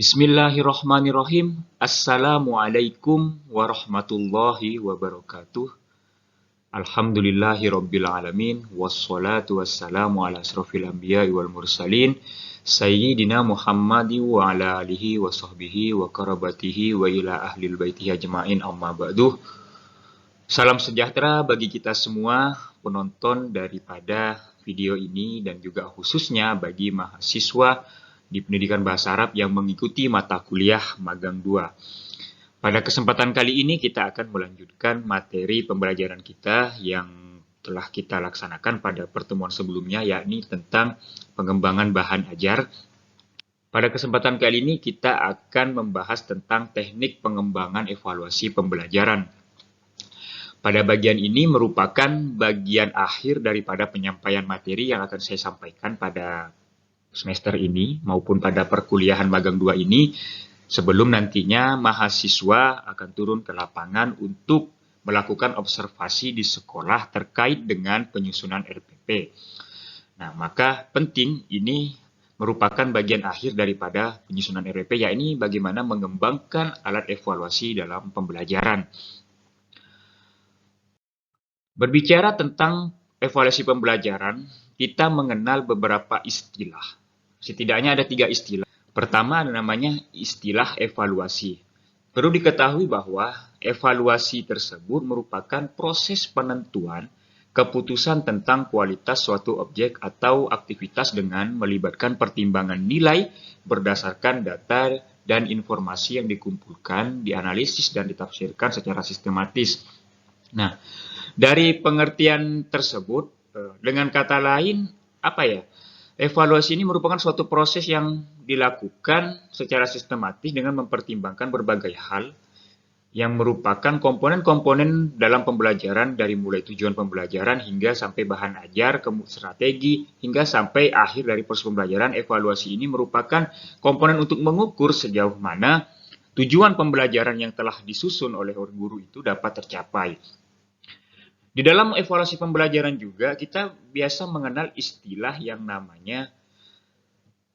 Bismillahirrahmanirrahim. Assalamualaikum warahmatullahi wabarakatuh. Alhamdulillahirabbil alamin wassalatu wassalamu ala asrofil anbiya'i wal mursalin sayyidina Muhammadi wa ala alihi wa sahbihi wa karabatihi wa ila ahlil baitihi ajma'in amma ba'du. Salam sejahtera bagi kita semua penonton daripada video ini dan juga khususnya bagi mahasiswa di pendidikan bahasa Arab yang mengikuti mata kuliah magang 2. Pada kesempatan kali ini kita akan melanjutkan materi pembelajaran kita yang telah kita laksanakan pada pertemuan sebelumnya, yakni tentang pengembangan bahan ajar. Pada kesempatan kali ini kita akan membahas tentang teknik pengembangan evaluasi pembelajaran. Pada bagian ini merupakan bagian akhir daripada penyampaian materi yang akan saya sampaikan pada semester ini maupun pada perkuliahan magang 2 ini, sebelum nantinya mahasiswa akan turun ke lapangan untuk melakukan observasi di sekolah terkait dengan penyusunan RPP. Nah, maka penting ini merupakan bagian akhir daripada penyusunan RPP, yakni bagaimana mengembangkan alat evaluasi dalam pembelajaran. Berbicara tentang evaluasi pembelajaran, kita mengenal beberapa istilah. Setidaknya ada 3 istilah. Pertama namanya istilah evaluasi. Perlu diketahui bahwa evaluasi tersebut merupakan proses penentuan keputusan tentang kualitas suatu objek atau aktivitas dengan melibatkan pertimbangan nilai berdasarkan data dan informasi yang dikumpulkan, dianalisis, dan ditafsirkan secara sistematis. Nah, dari pengertian tersebut, dengan kata lain, evaluasi ini merupakan suatu proses yang dilakukan secara sistematis dengan mempertimbangkan berbagai hal yang merupakan komponen-komponen dalam pembelajaran, dari mulai tujuan pembelajaran hingga sampai bahan ajar, strategi, hingga sampai akhir dari proses pembelajaran. Evaluasi ini merupakan komponen untuk mengukur sejauh mana tujuan pembelajaran yang telah disusun oleh guru itu dapat tercapai. Di dalam evaluasi pembelajaran juga kita biasa mengenal istilah yang namanya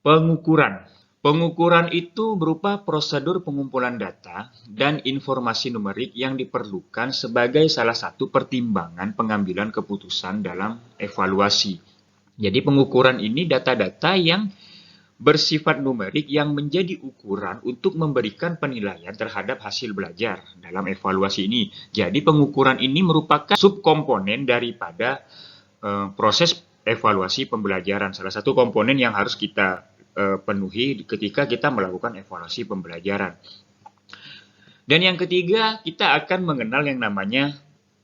pengukuran. Pengukuran itu berupa prosedur pengumpulan data dan informasi numerik yang diperlukan sebagai salah satu pertimbangan pengambilan keputusan dalam evaluasi. Jadi pengukuran ini data-data yang bersifat numerik yang menjadi ukuran untuk memberikan penilaian terhadap hasil belajar dalam evaluasi ini. Jadi pengukuran ini merupakan subkomponen daripada proses evaluasi pembelajaran. Salah satu komponen yang harus kita penuhi ketika kita melakukan evaluasi pembelajaran. Dan yang ketiga, kita akan mengenal yang namanya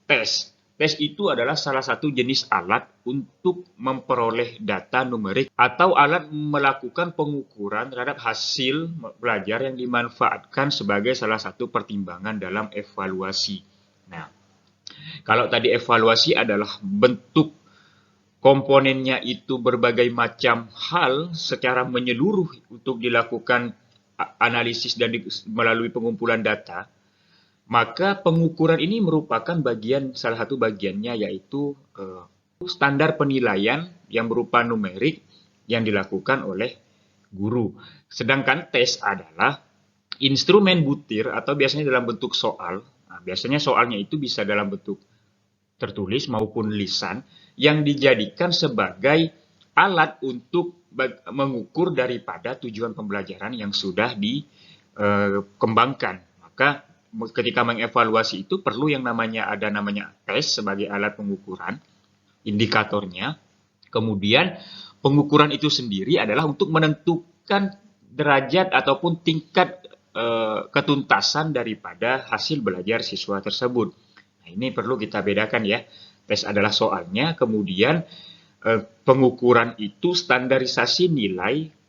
tes. Tes itu adalah salah satu jenis alat untuk memperoleh data numerik atau alat melakukan pengukuran terhadap hasil belajar yang dimanfaatkan sebagai salah satu pertimbangan dalam evaluasi. Nah, kalau tadi evaluasi adalah bentuk komponennya itu berbagai macam hal secara menyeluruh untuk dilakukan analisis dan melalui pengumpulan data, maka pengukuran ini merupakan salah satu bagiannya, yaitu standar penilaian yang berupa numerik yang dilakukan oleh guru. Sedangkan tes adalah instrumen butir atau biasanya dalam bentuk soal. Nah, biasanya soalnya itu bisa dalam bentuk tertulis maupun lisan yang dijadikan sebagai alat untuk mengukur daripada tujuan pembelajaran yang sudah dikembangkan. Maka ketika mengevaluasi itu perlu yang ada namanya tes sebagai alat pengukuran, indikatornya. Kemudian pengukuran itu sendiri adalah untuk menentukan derajat ataupun tingkat ketuntasan daripada hasil belajar siswa tersebut. Nah, ini perlu kita bedakan ya. Tes adalah soalnya, kemudian pengukuran itu standarisasi nilai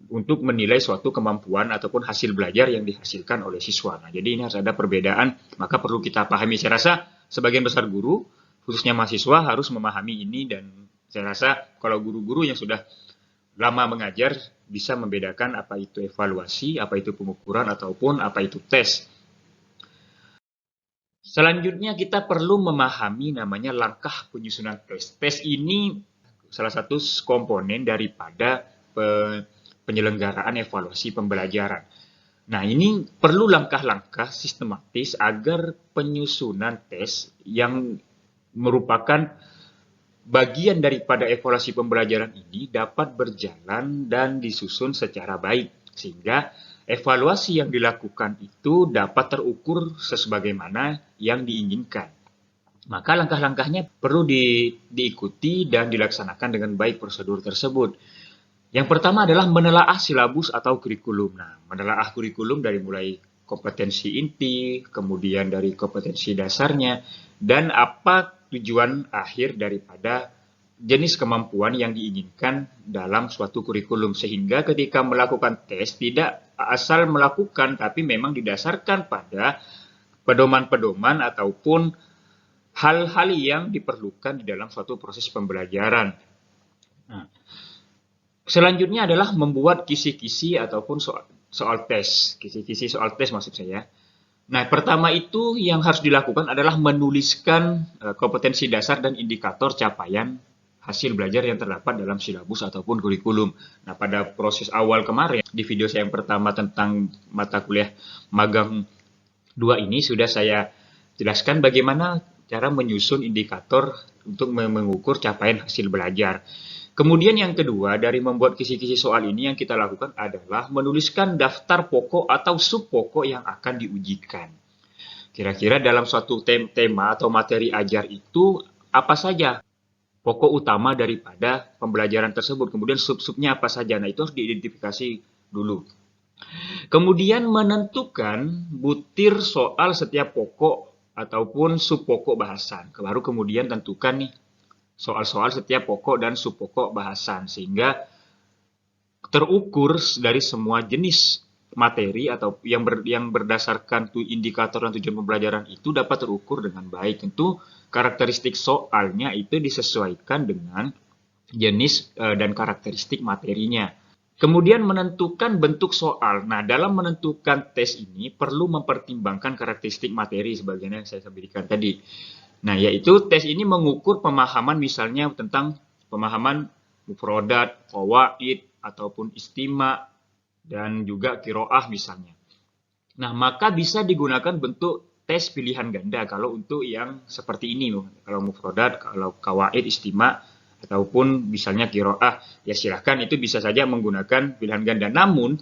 untuk menilai suatu kemampuan ataupun hasil belajar yang dihasilkan oleh siswa. Nah, jadi ini harus ada perbedaan, maka perlu kita pahami. Saya rasa sebagian besar guru, khususnya mahasiswa, harus memahami ini, dan saya rasa kalau guru-guru yang sudah lama mengajar bisa membedakan apa itu evaluasi, apa itu pengukuran, ataupun apa itu tes. Selanjutnya kita perlu memahami namanya langkah penyusunan tes. Tes ini salah satu komponen daripada penyelenggaraan evaluasi pembelajaran. Nah, ini perlu langkah-langkah sistematis agar penyusunan tes yang merupakan bagian daripada evaluasi pembelajaran ini dapat berjalan dan disusun secara baik, sehingga evaluasi yang dilakukan itu dapat terukur sebagaimana yang diinginkan. Maka langkah-langkahnya perlu diikuti dan dilaksanakan dengan baik prosedur tersebut. Yang pertama adalah menelaah silabus atau kurikulum. Nah, menelaah kurikulum dari mulai kompetensi inti, kemudian dari kompetensi dasarnya, dan apa tujuan akhir daripada jenis kemampuan yang diinginkan dalam suatu kurikulum. Sehingga ketika melakukan tes, tidak asal melakukan, tapi memang didasarkan pada pedoman-pedoman ataupun hal-hal yang diperlukan di dalam suatu proses pembelajaran. Nah, selanjutnya adalah membuat kisi-kisi ataupun soal tes. Kisi-kisi soal tes maksud saya. Nah, pertama itu yang harus dilakukan adalah menuliskan kompetensi dasar dan indikator capaian hasil belajar yang terdapat dalam silabus ataupun kurikulum. Nah, pada proses awal kemarin, di video saya yang pertama tentang mata kuliah magang 2 ini sudah saya jelaskan bagaimana cara menyusun indikator untuk mengukur capaian hasil belajar. Kemudian yang kedua, dari membuat kisi-kisi soal ini yang kita lakukan adalah menuliskan daftar pokok atau sub pokok yang akan diujikan. Kira-kira dalam suatu tema atau materi ajar itu apa saja pokok utama daripada pembelajaran tersebut. Kemudian sub-subnya apa saja. Nah, itu harus diidentifikasi dulu. Kemudian menentukan butir soal setiap pokok ataupun sub pokok bahasan. Baru kemudian tentukan nih soal-soal setiap pokok dan sub pokok bahasan, sehingga terukur dari semua jenis materi atau yang berdasarkan indikator dan tujuan pembelajaran itu dapat terukur dengan baik. Tentu karakteristik soalnya itu disesuaikan dengan jenis dan karakteristik materinya. Kemudian menentukan bentuk soal. Nah, dalam menentukan tes ini perlu mempertimbangkan karakteristik materi sebagaimana yang saya sampaikan tadi. Nah, yaitu tes ini mengukur pemahaman misalnya tentang pemahaman mufrodat, qawaid, ataupun istima, dan juga qiraah misalnya. Nah, maka bisa digunakan bentuk tes pilihan ganda kalau untuk yang seperti ini. Kalau mufrodat, kalau qawaid, istima, ataupun misalnya qiraah, ya silahkan itu bisa saja menggunakan pilihan ganda. Namun,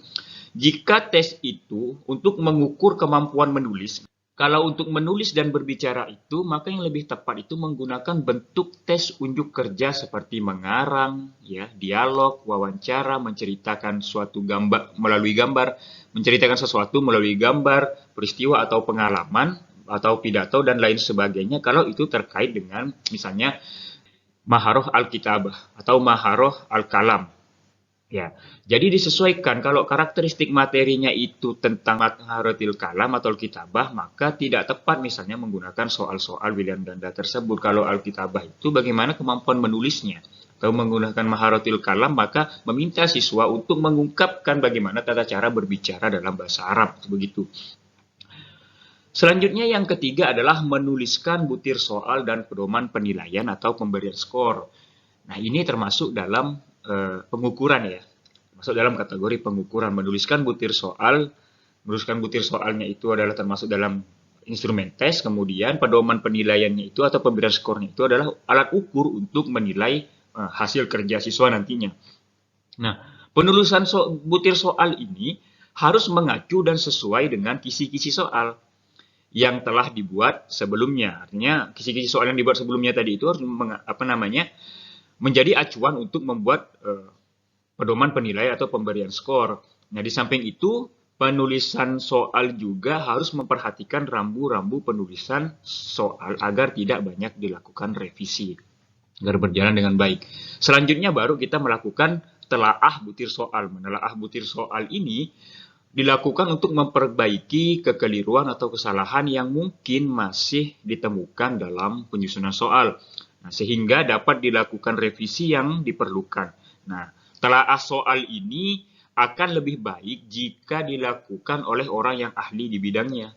jika tes itu untuk mengukur kemampuan menulis, kalau untuk menulis dan berbicara itu, maka yang lebih tepat itu menggunakan bentuk tes unjuk kerja seperti mengarang, ya, dialog, wawancara, menceritakan suatu gambar melalui gambar, menceritakan sesuatu melalui gambar, peristiwa atau pengalaman, atau pidato dan lain sebagainya. Kalau itu terkait dengan misalnya maharoh al-kitabah atau maharoh al-kalam. Ya, jadi disesuaikan kalau karakteristik materinya itu tentang maharotil kalam atau al-kitabah, maka tidak tepat misalnya menggunakan soal-soal pilihan ganda tersebut. Kalau al-kitabah itu bagaimana kemampuan menulisnya, atau menggunakan maharotil kalam, maka meminta siswa untuk mengungkapkan bagaimana tata cara berbicara dalam bahasa Arab, begitu. Selanjutnya yang ketiga adalah menuliskan butir soal dan pedoman penilaian atau pemberian skor. Nah, ini termasuk dalam pengukuran ya. Masuk dalam kategori pengukuran. Menuliskan butir soalnya itu adalah termasuk dalam instrumen tes. Kemudian pedoman penilaiannya itu atau pemberian skornya itu adalah alat ukur untuk menilai hasil kerja siswa nantinya. Nah, penulisan butir soal ini harus mengacu dan sesuai dengan kisi-kisi soal yang telah dibuat sebelumnya. Artinya kisi-kisi soal yang dibuat sebelumnya tadi itu harus menjadi acuan untuk membuat pedoman penilaian atau pemberian skor. Nah, di samping itu penulisan soal juga harus memperhatikan rambu-rambu penulisan soal agar tidak banyak dilakukan revisi, agar berjalan dengan baik. Selanjutnya baru kita melakukan telaah butir soal. Menelaah butir soal ini dilakukan untuk memperbaiki kekeliruan atau kesalahan yang mungkin masih ditemukan dalam penyusunan soal. Nah, sehingga dapat dilakukan revisi yang diperlukan. Nah, telaah soal ini akan lebih baik jika dilakukan oleh orang yang ahli di bidangnya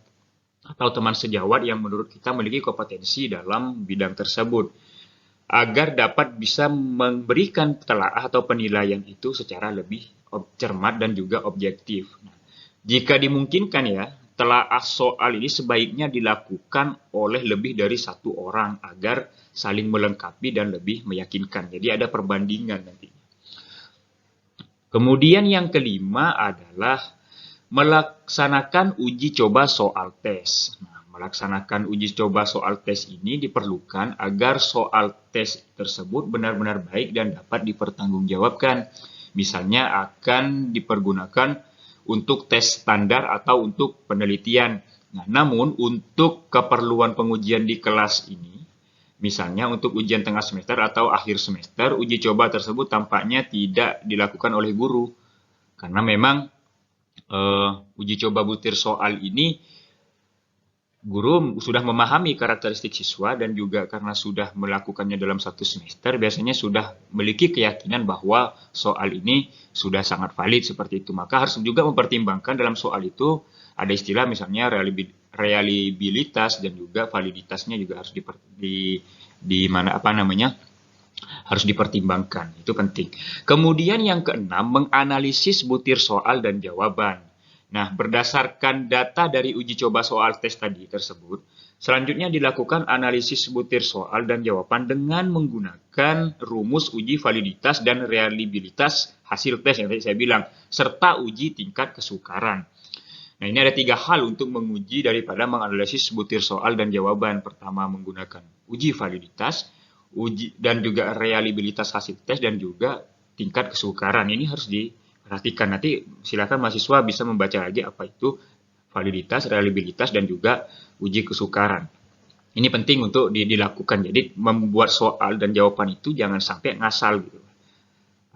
atau teman sejawat yang menurut kita memiliki kompetensi dalam bidang tersebut, agar dapat bisa memberikan telaah atau penilaian itu secara lebih cermat dan juga objektif. Nah, jika dimungkinkan ya, telaah soal ini sebaiknya dilakukan oleh lebih dari satu orang agar saling melengkapi dan lebih meyakinkan. Jadi ada perbandingan nanti. Kemudian yang kelima adalah melaksanakan uji coba soal tes. Nah, melaksanakan uji coba soal tes ini diperlukan agar soal tes tersebut benar-benar baik dan dapat dipertanggungjawabkan. Misalnya akan dipergunakan untuk tes standar atau untuk penelitian. Nah, namun untuk keperluan pengujian di kelas ini, misalnya untuk ujian tengah semester atau akhir semester, uji coba tersebut tampaknya tidak dilakukan oleh guru. Karena memang uji coba butir soal ini guru sudah memahami karakteristik siswa dan juga karena sudah melakukannya dalam satu semester, biasanya sudah memiliki keyakinan bahwa soal ini sudah sangat valid seperti itu. Maka harus juga mempertimbangkan dalam soal itu ada istilah misalnya reliabilitas dan juga validitasnya juga harus harus dipertimbangkan. Itu penting. Kemudian yang keenam, menganalisis butir soal dan jawaban. Nah, berdasarkan data dari uji coba soal tes tadi tersebut, selanjutnya dilakukan analisis butir soal dan jawaban dengan menggunakan rumus uji validitas dan reliabilitas hasil tes yang tadi saya bilang, serta uji tingkat kesukaran. Nah, ini ada 3 hal untuk menguji daripada menganalisis butir soal dan jawaban. Pertama, menggunakan uji validitas, uji dan juga reliabilitas hasil tes dan juga tingkat kesukaran. Ini harus diperhatikan. Nanti silakan mahasiswa bisa membaca lagi apa itu validitas, reliabilitas dan juga uji kesukaran. Ini penting untuk dilakukan. Jadi membuat soal dan jawaban itu jangan sampai ngasal gitu.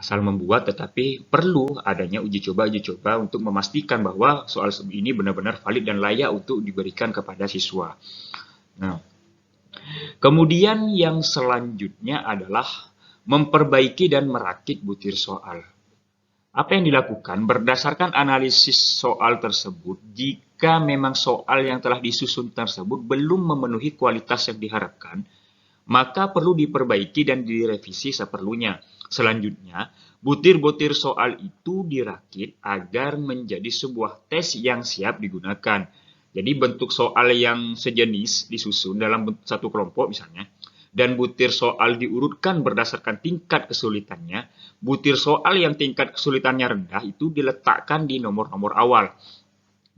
Asal membuat, tetapi perlu adanya uji coba untuk memastikan bahwa soal ini benar-benar valid dan layak untuk diberikan kepada siswa. Nah, kemudian yang selanjutnya adalah memperbaiki dan merakit butir soal. Apa yang dilakukan? Berdasarkan analisis soal tersebut, jika memang soal yang telah disusun tersebut belum memenuhi kualitas yang diharapkan, maka perlu diperbaiki dan direvisi seperlunya. Selanjutnya, butir-butir soal itu dirakit agar menjadi sebuah tes yang siap digunakan. Jadi bentuk soal yang sejenis disusun dalam satu kelompok misalnya, dan butir soal diurutkan berdasarkan tingkat kesulitannya. Butir soal yang tingkat kesulitannya rendah itu diletakkan di nomor-nomor awal.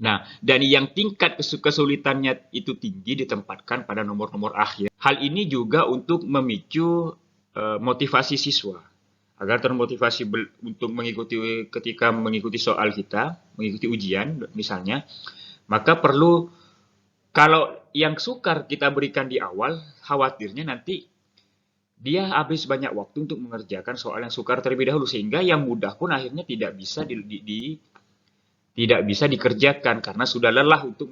Nah, dan yang tingkat kesulitannya itu tinggi ditempatkan pada nomor-nomor akhir. Hal ini juga untuk memicu motivasi siswa agar termotivasi untuk mengikuti ketika mengikuti soal kita, mengikuti ujian misalnya, maka perlu kalau yang sukar kita berikan di awal, khawatirnya nanti dia habis banyak waktu untuk mengerjakan soal yang sukar terlebih dahulu sehingga yang mudah pun akhirnya tidak bisa dikerjakan karena sudah lelah untuk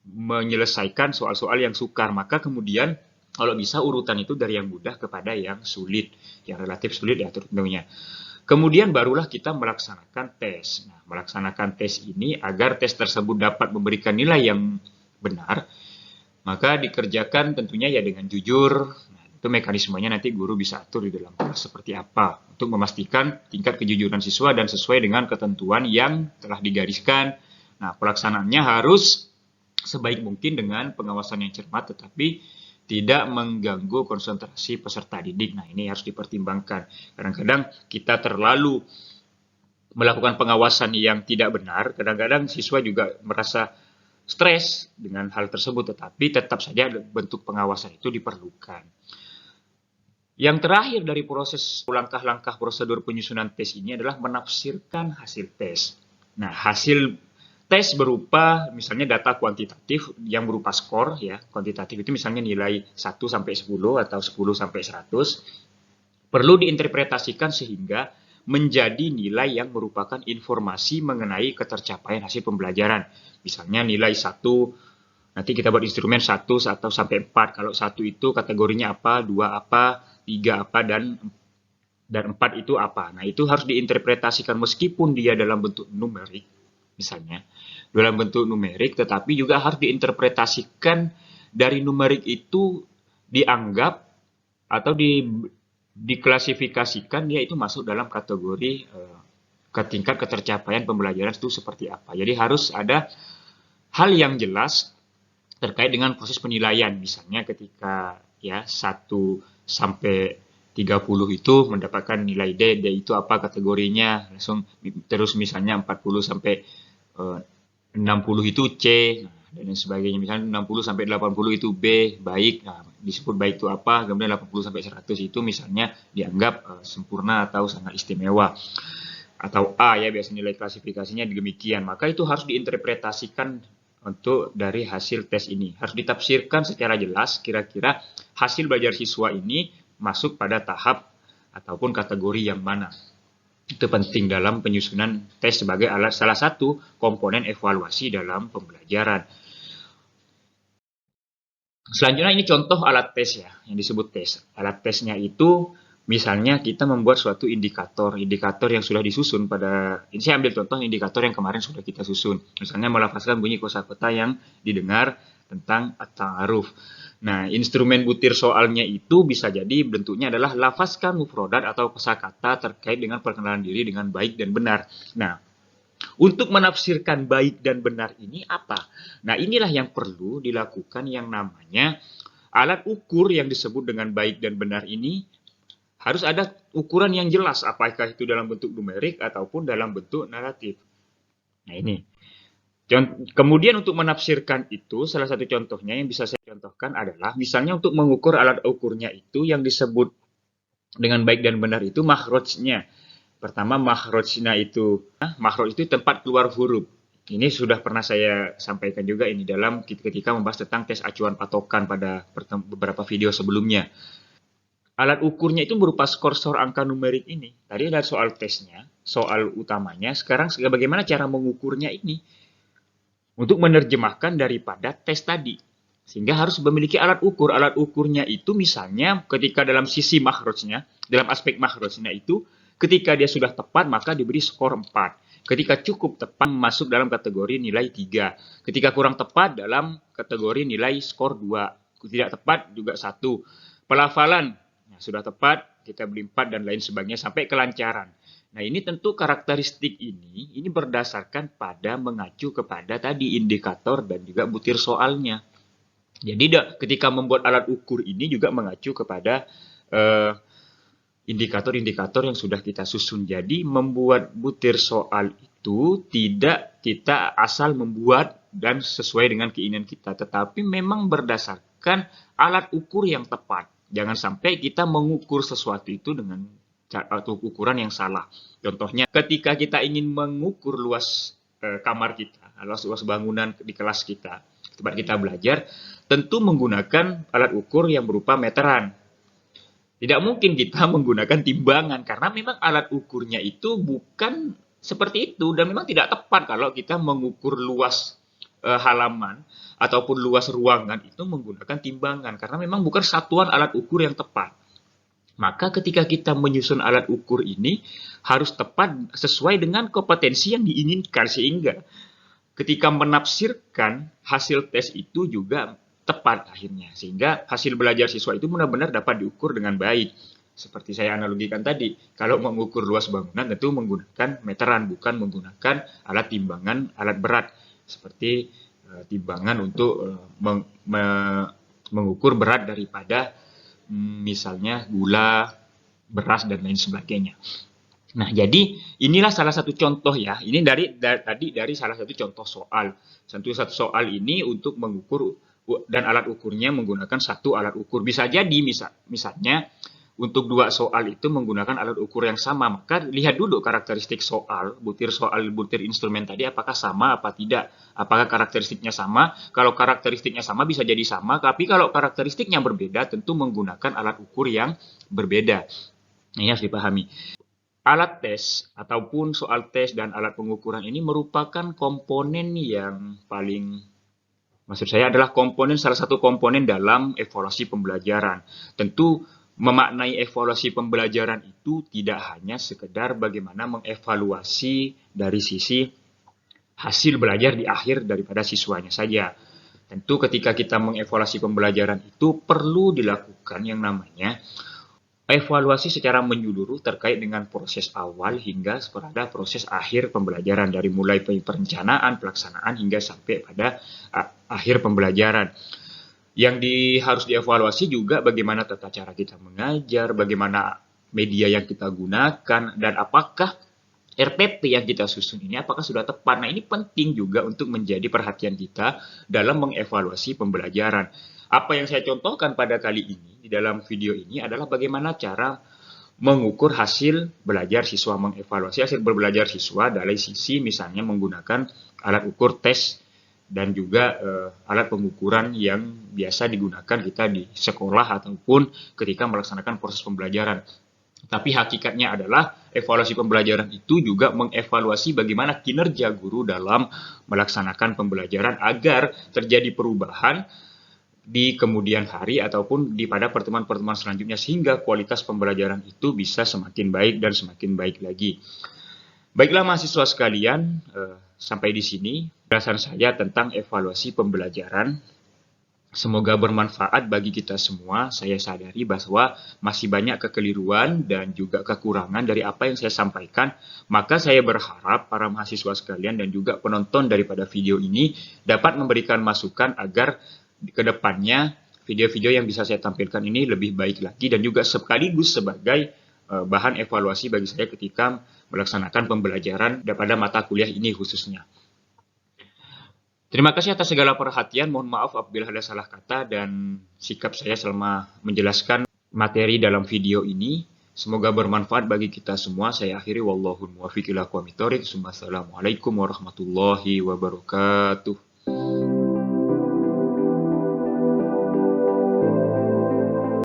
menyelesaikan soal-soal yang sukar. Maka kemudian kalau bisa urutan itu dari yang mudah kepada yang sulit, yang relatif sulit ya tentunya. Kemudian barulah kita melaksanakan tes. Nah, melaksanakan tes ini agar tes tersebut dapat memberikan nilai yang benar, maka dikerjakan tentunya ya dengan jujur. Nah, itu mekanismenya nanti guru bisa atur di dalam kelas seperti apa untuk memastikan tingkat kejujuran siswa dan sesuai dengan ketentuan yang telah digariskan. Nah, pelaksanaannya harus sebaik mungkin dengan pengawasan yang cermat tetapi tidak mengganggu konsentrasi peserta didik. Nah, ini harus dipertimbangkan. Kadang-kadang kita terlalu melakukan pengawasan yang tidak benar, kadang-kadang siswa juga merasa stres dengan hal tersebut, tetapi tetap saja bentuk pengawasan itu diperlukan. Yang terakhir dari proses langkah-langkah prosedur penyusunan tes ini adalah menafsirkan hasil tes. Nah, hasil tes berupa misalnya data kuantitatif yang berupa skor ya. Kuantitatif itu misalnya nilai 1 sampai 10 atau 10 sampai 100 perlu diinterpretasikan sehingga menjadi nilai yang merupakan informasi mengenai ketercapaian hasil pembelajaran. Misalnya nilai 1 nanti kita buat instrumen 1 atau sampai 4. Kalau 1 itu kategorinya apa, 2 apa, 3 apa dan 4 itu apa. Nah, itu harus diinterpretasikan meskipun dia dalam bentuk numerik. Misalnya, dalam bentuk numerik, tetapi juga harus diinterpretasikan dari numerik itu dianggap atau diklasifikasikan dia itu masuk dalam kategori ke tingkat ketercapaian pembelajaran itu seperti apa. Jadi harus ada hal yang jelas terkait dengan proses penilaian. Misalnya ketika ya 1 sampai 30 itu mendapatkan nilai D, D itu apa kategorinya, langsung terus misalnya 40 sampai 60 itu C, nah, dan lain sebagainya. Misalnya 60 sampai 80 itu B, baik. Nah, disebut baik itu apa, kemudian 80 sampai 100 itu misalnya dianggap sempurna atau sangat istimewa. Atau A ya, biasanya nilai klasifikasinya demikian. Maka itu harus diinterpretasikan untuk dari hasil tes ini. Harus ditafsirkan secara jelas kira-kira hasil belajar siswa ini masuk pada tahap ataupun kategori yang mana. Itu penting dalam penyusunan tes sebagai salah satu komponen evaluasi dalam pembelajaran. Selanjutnya ini contoh alat tes ya, yang disebut tes. Alat tesnya itu misalnya kita membuat suatu indikator yang sudah disusun pada, ini saya ambil contoh indikator yang kemarin sudah kita susun. Misalnya melafazkan bunyi kosakata yang didengar tentang at-ta'aruf. Nah, instrumen butir soalnya itu bisa jadi bentuknya adalah lafazkan mufrodat atau kosakata terkait dengan perkenalan diri dengan baik dan benar. Nah, untuk menafsirkan baik dan benar ini apa? Nah, inilah yang perlu dilakukan yang namanya alat ukur yang disebut dengan baik dan benar ini harus ada ukuran yang jelas, apakah itu dalam bentuk numerik ataupun dalam bentuk naratif. Nah, ini. Kemudian untuk menafsirkan itu, salah satu contohnya yang bisa saya contohkan adalah, misalnya untuk mengukur alat ukurnya itu yang disebut dengan baik dan benar itu makhrajnya. Pertama, makhrajnya itu, makhraj itu tempat keluar huruf. Ini sudah pernah saya sampaikan juga ini dalam ketika membahas tentang tes acuan patokan pada beberapa video sebelumnya. Alat ukurnya itu berupa skor angka numerik ini. Tadi ada soal tesnya, soal utamanya. Sekarang bagaimana cara mengukurnya ini? Untuk menerjemahkan daripada tes tadi. Sehingga harus memiliki alat ukur. Alat ukurnya itu misalnya ketika dalam sisi makhrajnya, dalam aspek makhrajnya itu, ketika dia sudah tepat maka diberi skor 4. Ketika cukup tepat masuk dalam kategori nilai 3. Ketika kurang tepat dalam kategori nilai skor 2. Tidak tepat juga 1. Pelafalan, nah, sudah tepat kita beri 4 dan lain sebagainya sampai kelancaran. Nah, ini tentu karakteristik ini berdasarkan pada mengacu kepada tadi indikator dan juga butir soalnya. Jadi ketika membuat alat ukur ini juga mengacu kepada indikator-indikator yang sudah kita susun. Jadi membuat butir soal itu tidak kita asal membuat dan sesuai dengan keinginan kita, tetapi memang berdasarkan alat ukur yang tepat. Jangan sampai kita mengukur sesuatu itu dengan atau ukuran yang salah. Contohnya, ketika kita ingin mengukur luas kamar kita, luas bangunan di kelas kita, tempat kita belajar, tentu menggunakan alat ukur yang berupa meteran. Tidak mungkin kita menggunakan timbangan, karena memang alat ukurnya itu bukan seperti itu, dan memang tidak tepat kalau kita mengukur luas halaman ataupun luas ruangan itu menggunakan timbangan, karena memang bukan satuan alat ukur yang tepat. Maka ketika kita menyusun alat ukur ini harus tepat sesuai dengan kompetensi yang diinginkan, sehingga ketika menafsirkan hasil tes itu juga tepat akhirnya. Sehingga hasil belajar siswa itu benar-benar dapat diukur dengan baik. Seperti saya analogikan tadi, kalau mengukur luas bangunan tentu menggunakan meteran, bukan menggunakan alat timbangan, alat berat. Seperti timbangan untuk mengukur berat daripada misalnya gula, beras, dan lain sebagainya. Nah, jadi inilah salah satu contoh ya. Ini dari salah satu contoh soal. Satu soal ini untuk mengukur dan alat ukurnya menggunakan satu alat ukur. Bisa jadi misalnya untuk dua soal itu menggunakan alat ukur yang sama. Maka lihat dulu karakteristik soal, butir instrumen tadi apakah sama apa tidak. Apakah karakteristiknya sama? Kalau karakteristiknya sama bisa jadi sama, tapi kalau karakteristiknya berbeda tentu menggunakan alat ukur yang berbeda. Ini harus dipahami. Alat tes ataupun soal tes dan alat pengukuran ini merupakan komponen yang paling, maksud saya adalah salah satu komponen dalam evaluasi pembelajaran. Tentu memaknai evaluasi pembelajaran itu tidak hanya sekedar bagaimana mengevaluasi dari sisi hasil belajar di akhir daripada siswanya saja. Tentu ketika kita mengevaluasi pembelajaran itu perlu dilakukan yang namanya evaluasi secara menyeluruh terkait dengan proses awal hingga pada proses akhir pembelajaran, dari mulai perencanaan, pelaksanaan hingga sampai pada akhir pembelajaran. Yang harus dievaluasi juga bagaimana tata cara kita mengajar, bagaimana media yang kita gunakan, dan apakah RPP yang kita susun ini apakah sudah tepat. Nah, ini penting juga untuk menjadi perhatian kita dalam mengevaluasi pembelajaran. Apa yang saya contohkan pada kali ini di dalam video ini adalah bagaimana cara mengukur hasil belajar siswa, mengevaluasi hasil belajar siswa dari sisi misalnya menggunakan alat ukur tes dan juga alat pengukuran yang biasa digunakan kita di sekolah ataupun ketika melaksanakan proses pembelajaran. Tapi hakikatnya adalah evaluasi pembelajaran itu juga mengevaluasi bagaimana kinerja guru dalam melaksanakan pembelajaran agar terjadi perubahan di kemudian hari ataupun pada pertemuan-pertemuan selanjutnya, sehingga kualitas pembelajaran itu bisa semakin baik dan semakin baik lagi. Baiklah mahasiswa sekalian, sampai di sini penjelasan saya tentang evaluasi pembelajaran. Semoga bermanfaat bagi kita semua. Saya sadari bahwa masih banyak kekeliruan dan juga kekurangan dari apa yang saya sampaikan. Maka saya berharap para mahasiswa sekalian dan juga penonton daripada video ini dapat memberikan masukan agar ke depannya video-video yang bisa saya tampilkan ini lebih baik lagi dan juga sekaligus sebagai bahan evaluasi bagi saya ketika melaksanakan pembelajaran pada mata kuliah ini khususnya. Terima kasih atas segala perhatian. Mohon maaf apabila ada salah kata dan sikap saya selama menjelaskan materi dalam video ini. Semoga bermanfaat bagi kita semua. Saya akhiri, wallahul muwaffiq ila aqwamit thoriq. Assalamualaikum warahmatullahi wabarakatuh.